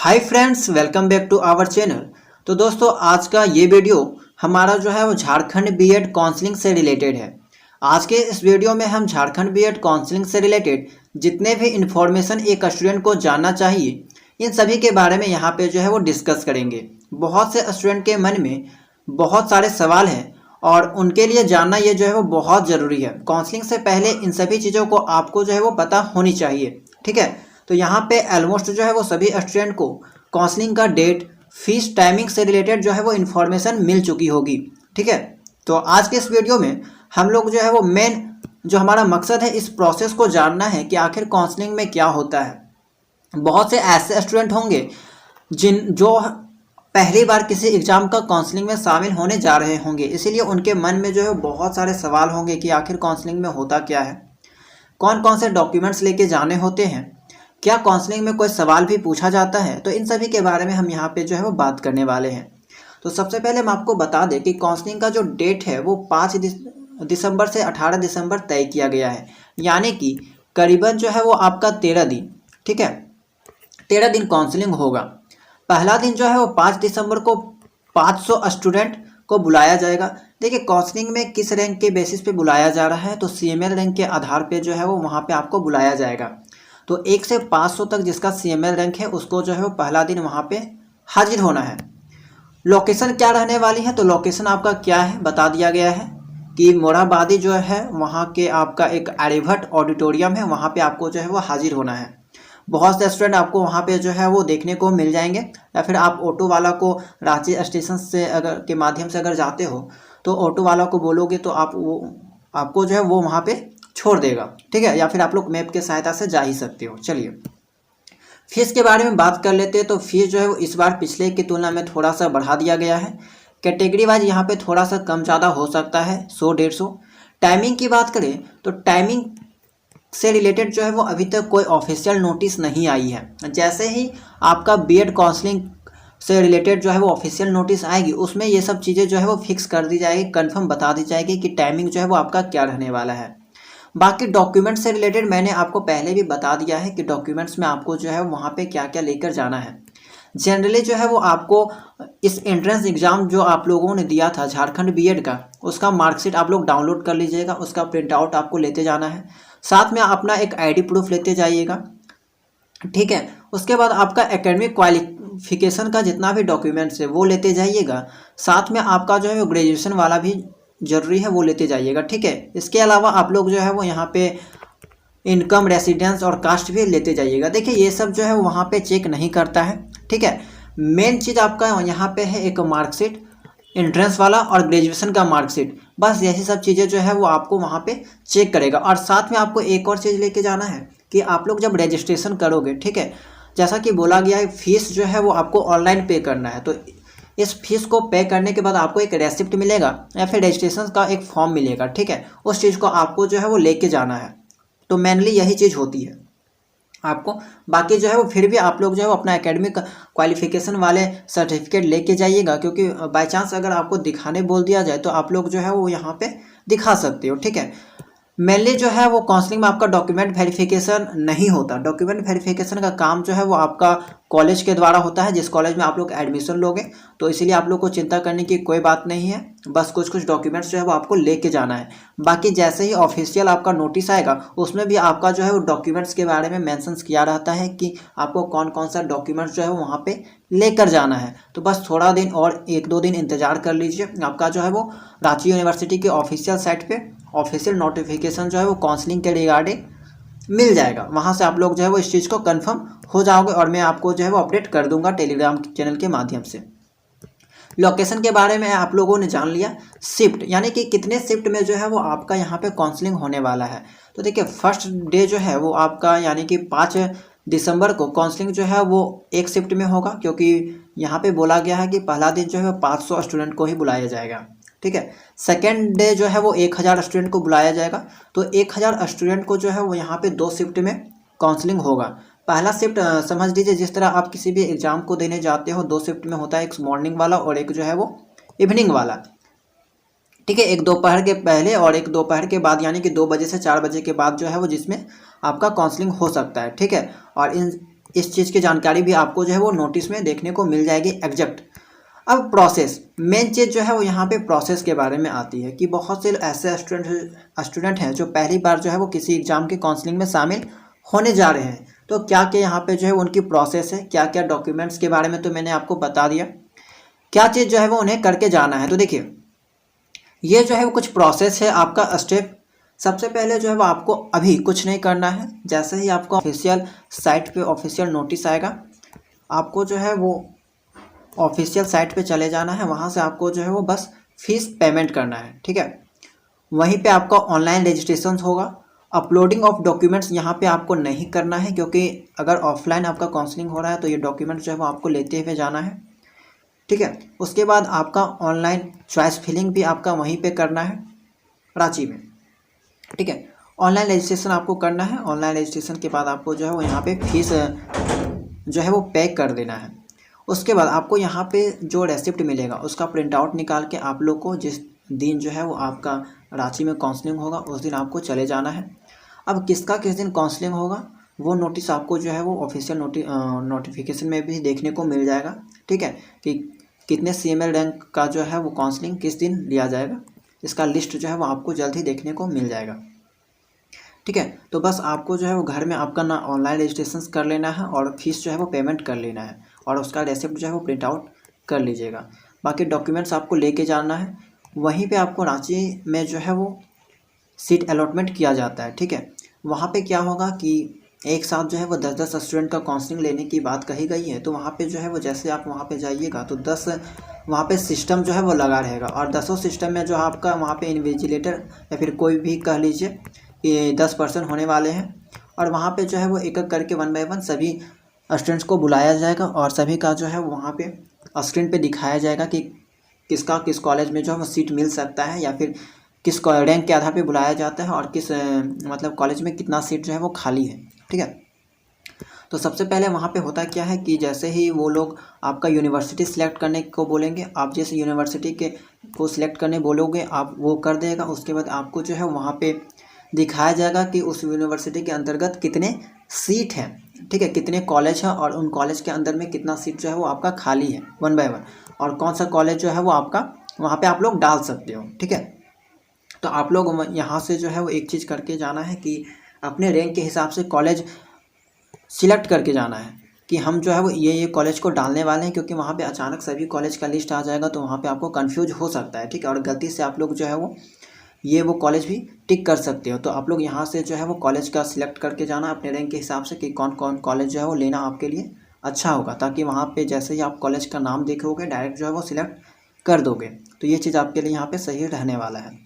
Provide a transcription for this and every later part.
Hi friends, welcome back to our channel. तो दोस्तों, आज का ये वीडियो हमारा जो है वो झारखंड बीएड काउंसलिंग से रिलेटेड है। आज के इस वीडियो में हम झारखंड बीएड काउंसलिंग से रिलेटेड जितने भी इन्फॉर्मेशन एक स्टूडेंट को जानना चाहिए, इन सभी के बारे में यहाँ पे जो है वो डिस्कस करेंगे। बहुत से स्टूडेंट के मन में बहुत सारे सवाल हैं और उनके लिए जानना ये जो है वो बहुत ज़रूरी है। काउंसलिंग से पहले इन सभी चीज़ों को आपको जो है वो पता होनी चाहिए, ठीक है। तो यहाँ पे ऑलमोस्ट जो है वो सभी स्टूडेंट को काउंसलिंग का डेट, फीस, टाइमिंग से रिलेटेड जो है वो इन्फॉर्मेशन मिल चुकी होगी, ठीक है। तो आज के इस वीडियो में हम लोग जो है वो मेन जो हमारा मकसद है इस प्रोसेस को जानना है कि आखिर काउंसलिंग में क्या होता है। बहुत से ऐसे स्टूडेंट होंगे जो पहली बार किसी एग्ज़ाम का काउंसलिंग में शामिल होने जा रहे होंगे, इसीलिए उनके मन में जो है बहुत सारे सवाल होंगे कि आखिर काउंसलिंग में होता क्या है, कौन कौन से डॉक्यूमेंट्स लेके जाने होते हैं, क्या काउंसलिंग में कोई सवाल भी पूछा जाता है। तो इन सभी के बारे में हम यहाँ पे जो है वो बात करने वाले हैं। तो सबसे पहले हम आपको बता दें कि काउंसलिंग का जो डेट है वो 5 दिसंबर से 18 दिसंबर तय किया गया है, यानी कि करीबन जो है वो आपका 13 दिन, ठीक है, 13 दिन काउंसलिंग होगा। पहला दिन जो है वो 5 दिसंबर को 500 स्टूडेंट को बुलाया जाएगा। देखिए, काउंसलिंग में किस रैंक के बेसिस पे बुलाया जा रहा है, तो सीएमएल रैंक के आधार पे जो है वो वहाँ पे आपको बुलाया जाएगा। तो 1 से 500 तक जिसका सीएमएल रैंक है उसको जो है वो पहला दिन वहाँ पे हाजिर होना है। लोकेशन क्या रहने वाली है, तो लोकेशन आपका क्या है बता दिया गया है कि मोरहाबादी जो है वहाँ के आपका एक आर्यभट्ट ऑडिटोरियम है, वहाँ पे आपको जो है वो हाजिर होना है। बहुत से स्टूडेंट आपको वहाँ पे जो है वो देखने को मिल जाएंगे, या फिर आप ऑटो वाला को रांची स्टेशन से अगर के माध्यम से अगर जाते हो तो ऑटो वाला को बोलोगे तो आपको जो है वो वहाँ पे छोड़ देगा, ठीक है, या फिर आप लोग मैप के सहायता से जा ही सकते हो। चलिए, फीस के बारे में बात कर लेते हैं। तो फीस जो है वो इस बार पिछले की तुलना में थोड़ा सा बढ़ा दिया गया है। कैटेगरी वाइज यहाँ पे थोड़ा सा कम ज़्यादा हो सकता है, 100-150। टाइमिंग की बात करें तो टाइमिंग से रिलेटेड जो है वो अभी तक कोई ऑफिशियल नोटिस नहीं आई है। जैसे ही आपका बीएड काउंसलिंग से रिलेटेड जो है वो ऑफिशियल नोटिस आएगी, उसमें ये सब चीज़ें जो है वो फिक्स कर दी जाएगी, कंफर्म बता दी जाएगी कि टाइमिंग जो है वो आपका क्या रहने वाला है। बाकी डॉक्यूमेंट्स से रिलेटेड मैंने आपको पहले भी बता दिया है कि डॉक्यूमेंट्स में आपको जो है वहाँ पे क्या क्या लेकर जाना है। जनरली जो है वो आपको इस एंट्रेंस एग्ज़ाम जो आप लोगों ने दिया था झारखंड बीएड का, उसका मार्कशीट आप लोग डाउनलोड कर लीजिएगा, उसका प्रिंट आउट आपको लेते जाना है। साथ में अपना एक आईडी प्रूफ लेते जाइएगा, ठीक है। उसके बाद आपका एकेडमिक क्वालिफिकेशन का जितना भी डॉक्यूमेंट्स है वो लेते जाइएगा। साथ में आपका जो है वो ग्रेजुएशन वाला भी ज़रूरी है, वो लेते जाइएगा, ठीक है। इसके अलावा आप लोग जो है वो यहाँ पे इनकम, रेसिडेंस और कास्ट भी लेते जाइएगा। देखिए, ये सब जो है वो वहाँ पे चेक नहीं करता है, ठीक है। मेन चीज़ आपका यहाँ पे है एक मार्कशीट, एंट्रेंस वाला और ग्रेजुएशन का मार्कशीट, बस यही सब चीज़ें जो है वो आपको वहाँ पे चेक करेगा। और साथ में आपको एक और चीज़ लेके जाना है कि आप लोग जब रजिस्ट्रेशन करोगे, ठीक है, जैसा कि बोला गया है फीस जो है वो आपको ऑनलाइन पे करना है। तो इस फीस को पे करने के बाद आपको एक रेसिप्ट मिलेगा या फिर रजिस्ट्रेशन का एक फॉर्म मिलेगा, ठीक है। उस चीज़ को आपको जो है वो लेके जाना है। तो मेनली यही चीज़ होती है आपको। बाकी जो है वो फिर भी आप लोग जो है वो अपना एकेडमिक क्वालिफिकेशन वाले सर्टिफिकेट लेके जाइएगा, क्योंकि बाय चांस अगर आपको दिखाने बोल दिया जाए तो आप लोग जो है वो यहाँ पे दिखा सकते हो, ठीक है। मेनली जो है वो काउंसलिंग में आपका डॉक्यूमेंट वेरिफिकेशन नहीं होता। डॉक्यूमेंट वेरिफिकेशन का काम जो है वो आपका कॉलेज के द्वारा होता है, जिस कॉलेज में आप लोग एडमिशन लोगे। तो इसीलिए आप लोग को चिंता करने की कोई बात नहीं है, बस कुछ कुछ डॉक्यूमेंट्स जो है वो आपको लेके जाना है। बाकी जैसे ही ऑफिशियल आपका नोटिस आएगा उसमें भी आपका जो है वो डॉक्यूमेंट्स के बारे में मेंशन किया रहता है कि आपको कौन कौन सा डॉक्यूमेंट्स जो है वो वहाँ पे लेकर जाना है। तो बस थोड़ा दिन और 1-2 दिन इंतज़ार कर लीजिए, आपका जो है वो रांची यूनिवर्सिटी के ऑफिशियल साइट पे ऑफिशियल नोटिफिकेशन जो है वो काउंसलिंग के रिगार्डिंग मिल जाएगा। वहाँ से आप लोग जो है वो इस चीज़ को कंफर्म हो जाओगे और मैं आपको जो है वो अपडेट कर दूंगा टेलीग्राम चैनल के माध्यम से। लोकेशन के बारे में आप लोगों ने जान लिया। शिफ्ट यानी कि कितने शिफ्ट में जो है वो आपका यहाँ पे काउंसलिंग होने वाला है। तो देखिए, फर्स्ट डे जो है वो आपका यानी कि 5 दिसंबर को काउंसलिंग जो है वो एक शिफ्ट में होगा, क्योंकि यहाँ पे बोला गया है कि पहला दिन जो है 500 स्टूडेंट को ही बुलाया जाएगा, ठीक है। सेकेंड डे जो है वो 1000 स्टूडेंट को बुलाया जाएगा। तो 1000 स्टूडेंट को जो है वो यहाँ पे 2 शिफ्ट में काउंसलिंग होगा। पहला शिफ्ट समझ लीजिए जिस तरह आप किसी भी एग्ज़ाम को देने जाते हो, 2 शिफ्ट में होता है, एक मॉर्निंग वाला और एक जो है वो इवनिंग वाला, ठीक है। एक दोपहर के पहले और एक दोपहर के बाद, यानी कि 2 बजे से 4 बजे के बाद जो है वो जिसमें आपका काउंसलिंग हो सकता है, ठीक है। और इस चीज़ की जानकारी भी आपको जो है वो नोटिस में देखने को मिल जाएगी एग्जैक्ट। अब प्रोसेस, मेन चीज़ जो है वो यहाँ पे प्रोसेस के बारे में आती है कि बहुत से ऐसे स्टूडेंट हैं जो पहली बार जो है वो किसी एग्ज़ाम की काउंसलिंग में शामिल होने जा रहे हैं। तो क्या क्या यहाँ पे जो है उनकी प्रोसेस है, क्या क्या डॉक्यूमेंट्स के बारे में तो मैंने आपको बता दिया, क्या चीज़ जो है वो उन्हें करके जाना है। तो देखिए ये जो है वो कुछ प्रोसेस है, आपका स्टेप। सबसे पहले जो है वो आपको अभी कुछ नहीं करना है। जैसे ही आपको ऑफिशियल साइट पे ऑफिशियल नोटिस आएगा, आपको जो है वो ऑफिशियल साइट पे चले जाना है। वहाँ से आपको जो है वो बस फीस पेमेंट करना है, ठीक है। वहीं पे आपका ऑनलाइन रजिस्ट्रेशन होगा। अपलोडिंग ऑफ डॉक्यूमेंट्स यहाँ पे आपको नहीं करना है, क्योंकि अगर ऑफलाइन आपका काउंसलिंग हो रहा है तो ये डॉक्यूमेंट्स जो है वो आपको लेते हुए जाना है, ठीक है। उसके बाद आपका ऑनलाइन चॉइस फिलिंग भी आपका वहीं पे करना है रांची में, ठीक है। ऑनलाइन रजिस्ट्रेशन आपको करना है। ऑनलाइन रजिस्ट्रेशन के बाद आपको जो है वो यहाँ पे फीस जो है वो पे कर देना है। उसके बाद आपको यहाँ पे जो रेसिप्ट मिलेगा उसका प्रिंट आउट निकाल के आप लोग को जिस दिन जो है वो आपका रांची में काउंसलिंग होगा उस दिन आपको चले जाना है। अब किसका किस दिन काउंसलिंग होगा वो नोटिस आपको जो है वो ऑफिशियल नोटिफिकेशन में भी देखने को मिल जाएगा, ठीक है, कि कितने CML रैंक का जो है वो काउंसलिंग किस दिन लिया जाएगा। इसका लिस्ट जो है वो आपको जल्द ही देखने को मिल जाएगा, ठीक है। तो बस आपको जो है वो घर में आपका ना ऑनलाइन रजिस्ट्रेशन कर लेना है और फीस जो है वो पेमेंट कर लेना है और उसका रेसिप्ट जो है वो प्रिंट आउट कर लीजिएगा। बाकी डॉक्यूमेंट्स आपको लेके जाना है। वहीं पे आपको रांची में जो है वो सीट अलॉटमेंट किया जाता है, ठीक है। वहाँ पे क्या होगा कि एक साथ जो है वो 10-10 स्टूडेंट का काउंसलिंग लेने की बात कही गई है। तो वहाँ पे जो है वो जैसे आप वहाँ पे जाइएगा तो 10 वहाँ पे सिस्टम जो है वो लगा रहेगा और 10 सिस्टम में जो आपका वहाँ पे इन्विजिलेटर या फिर कोई भी कह लीजिए ये 10 पर्सन होने वाले हैं। और वहाँ पे जो है वो एक एक करके 1 बाय 1 सभी स्टूडेंट्स को बुलाया जाएगा और सभी का जो है वहाँ पे स्क्रीन पे दिखाया जाएगा कि किसका किस कॉलेज में जो है वो सीट मिल सकता है या फिर किस रैंक के आधार पे बुलाया जाता है और किस मतलब कॉलेज में कितना सीट जो है वो खाली है, ठीक है। तो सबसे पहले वहाँ पे होता क्या है कि जैसे ही वो लोग आपका यूनिवर्सिटी सिलेक्ट करने को बोलेंगे, आप जिस यूनिवर्सिटी के को सिलेक्ट करने बोलोगे आप वो कर देगा। उसके बाद आपको जो है वहाँ पे दिखाया जाएगा कि उस यूनिवर्सिटी के अंतर्गत कितने सीट हैं, ठीक है, कितने कॉलेज हैं और उन कॉलेज के अंदर में कितना सीट जो है वो आपका खाली है 1 बाय 1 और कौन सा कॉलेज जो है वो आपका वहाँ पे आप लोग डाल सकते हो, ठीक है। तो आप लोग यहाँ से जो है वो एक चीज़ करके जाना है कि अपने रैंक के हिसाब से कॉलेज सिलेक्ट करके जाना है कि हम जो है वो ये कॉलेज को डालने वाले हैं, क्योंकि वहाँ पे अचानक सभी कॉलेज का लिस्ट आ जाएगा तो वहाँ पे आपको कंफ्यूज हो सकता है, ठीक है। और गलती से आप लोग जो है वो कॉलेज भी टिक कर सकते हो। तो आप लोग यहाँ से जो है वो कॉलेज का सिलेक्ट करके जाना अपने रैंक के हिसाब से कि कौन कौन कॉलेज जो है वो लेना आपके लिए अच्छा होगा, ताकि वहाँ पे जैसे ही आप कॉलेज का नाम देखोगे डायरेक्ट जो है वो सिलेक्ट कर दोगे। तो ये चीज़ आपके लिए यहाँ पे सही रहने वाला है।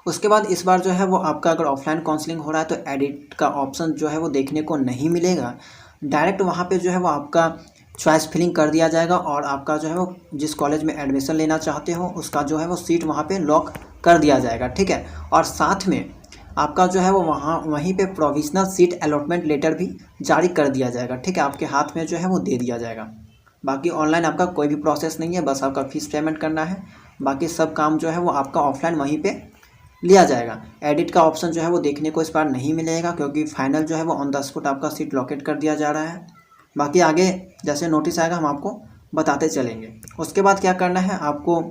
उसके बाद इस बार जो है वो आपका अगर ऑफलाइन काउंसलिंग हो रहा है तो एडिट का ऑप्शन जो है वो देखने को नहीं मिलेगा। डायरेक्ट वहाँ पे जो है वो आपका चॉइस फिलिंग कर दिया जाएगा और आपका जो है वो जिस कॉलेज में एडमिशन लेना चाहते हो उसका जो है वो सीट वहाँ पे लॉक कर दिया जाएगा, ठीक है। और साथ में आपका जो है वो वहीं पे प्रोविजनल सीट अलॉटमेंट लेटर भी जारी कर दिया जाएगा, ठीक है, आपके हाथ में जो है वो दे दिया जाएगा। बाकी ऑनलाइन आपका कोई भी प्रोसेस नहीं है, बस आपका फीस पेमेंट करना है। बाकी सब काम जो है वो आपका ऑफलाइन वहीं पे लिया जाएगा। एडिट का ऑप्शन जो है वो देखने को इस बार नहीं मिलेगा, क्योंकि फाइनल जो है वो ऑन द स्पॉट आपका सीट लॉकेट कर दिया जा रहा है। बाकी आगे जैसे नोटिस आएगा हम आपको बताते चलेंगे। उसके बाद क्या करना है, आपको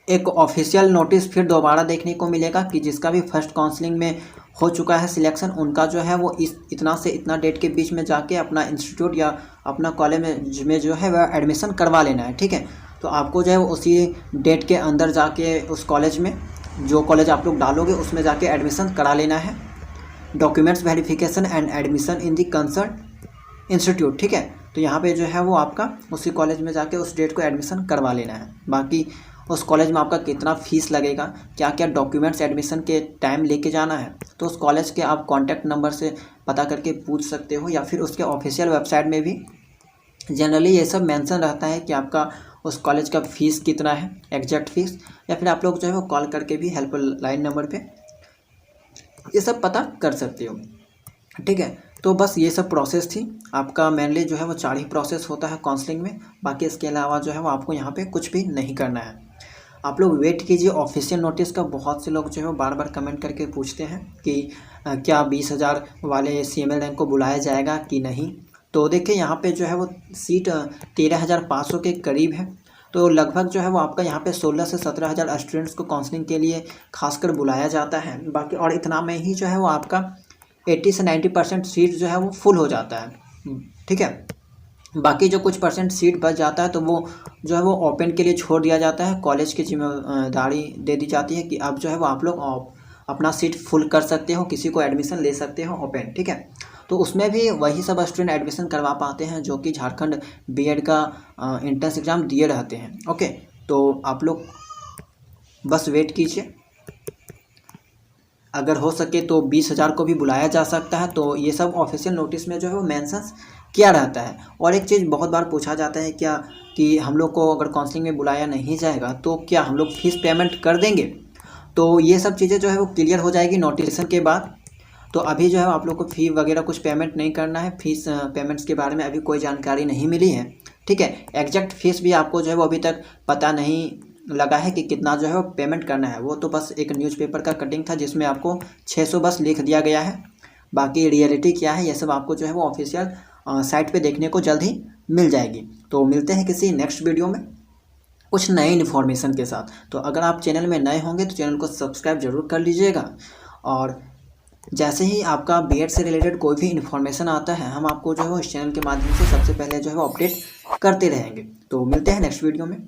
एक ऑफिशियल नोटिस फिर दोबारा देखने को मिलेगा कि जिसका भी फर्स्ट काउंसलिंग में हो चुका है सिलेक्शन, उनका जो है वो इतना से इतना डेट के बीच में जाके अपना इंस्टीट्यूट या अपना कॉलेज में जो है वह एडमिशन करवा लेना है, ठीक है। तो आपको जो है वो उसी डेट के अंदर जाके उस कॉलेज में जो कॉलेज आप लोग डालोगे उसमें जाके एडमिशन करा लेना है। Documents verification and admission in the concern institute, ठीक है। तो यहाँ पे जो है वो आपका उसी कॉलेज में जाके उस डेट को एडमिशन करवा लेना है। बाकी उस कॉलेज में आपका कितना फ़ीस लगेगा, क्या क्या डॉक्यूमेंट्स एडमिशन के टाइम लेके जाना है, तो उस कॉलेज के आप कॉन्टैक्ट नंबर से पता करके पूछ सकते हो, या फिर उसके ऑफिशियल वेबसाइट में भी जनरली ये सब मेंशन रहता है कि आपका उस कॉलेज का फ़ीस कितना है, एग्जैक्ट फ़ीस, या फिर आप लोग जो है वो कॉल करके भी हेल्पलाइन नंबर पे ये सब पता कर सकते हो, ठीक है। तो बस ये सब प्रोसेस थी आपका। मेनली जो है वो 4 ही प्रोसेस होता है काउंसलिंग में, बाकी इसके अलावा जो है वो आपको यहाँ पे कुछ भी नहीं करना है। आप लोग वेट कीजिए ऑफिशियल नोटिस का। बहुत से लोग जो है बार बार कमेंट करके पूछते हैं कि क्या 20,000 वाले CML रैंक को बुलाया जाएगा कि नहीं। तो देखिए यहाँ पे जो है वो सीट 13,500 के करीब है। तो लगभग जो है वो आपका यहाँ पे 16 से 17,000 स्टूडेंट्स को काउंसलिंग के लिए खासकर बुलाया जाता है। बाकी और इतना में ही जो है वो आपका 80 से 90% सीट जो है वो फुल हो जाता है, ठीक है। बाकी जो कुछ परसेंट सीट बच जाता है तो वो जो है वो ओपन के लिए छोड़ दिया जाता है। कॉलेज की जिम्मेदारी दे दी जाती है कि अब जो है वो आप लोग अपना सीट फुल कर सकते हो, किसी को एडमिशन ले सकते हो ओपन, ठीक है। तो उसमें भी वही सब स्टूडेंट एडमिशन करवा पाते हैं जो कि झारखंड बीएड का एंट्रेंस एग्ज़ाम दिए रहते हैं। ओके, तो आप लोग बस वेट कीजिए। अगर हो सके तो 20,000 को भी बुलाया जा सकता है। तो ये सब ऑफिशियल नोटिस में जो है वो मेंशंस किया रहता है। और एक चीज़ बहुत बार पूछा जाता है क्या कि हम लोग को अगर काउंसलिंग में बुलाया नहीं जाएगा तो क्या हम लोग फीस पेमेंट कर देंगे। तो ये सब चीज़ें जो है वो क्लियर हो जाएगी नोटिफिकेशन के बाद। तो अभी जो है आप लोग को फ़ी वगैरह कुछ पेमेंट नहीं करना है। फीस पेमेंट्स के बारे में अभी कोई जानकारी नहीं मिली है, ठीक है। एग्जैक्ट फीस भी आपको जो है वो अभी तक पता नहीं लगा है कि कितना जो है वो पेमेंट करना है। वो तो बस एक न्यूज़पेपर का कटिंग था जिसमें आपको 600 बस लिख दिया गया है। बाकी रियलिटी क्या है ये सब आपको जो है वो ऑफिशियल साइट पे देखने को जल्द ही मिल जाएगी। तो मिलते हैं किसी नेक्स्ट वीडियो में कुछ नए इन्फॉर्मेशन के साथ। तो अगर आप चैनल में नए होंगे तो चैनल को सब्सक्राइब जरूर कर लीजिएगा। और जैसे ही आपका बीएड से रिलेटेड कोई भी इन्फॉर्मेशन आता है हम आपको जो है वो इस चैनल के माध्यम से सबसे पहले जो है वो अपडेट करते रहेंगे। तो मिलते हैं नेक्स्ट वीडियो में।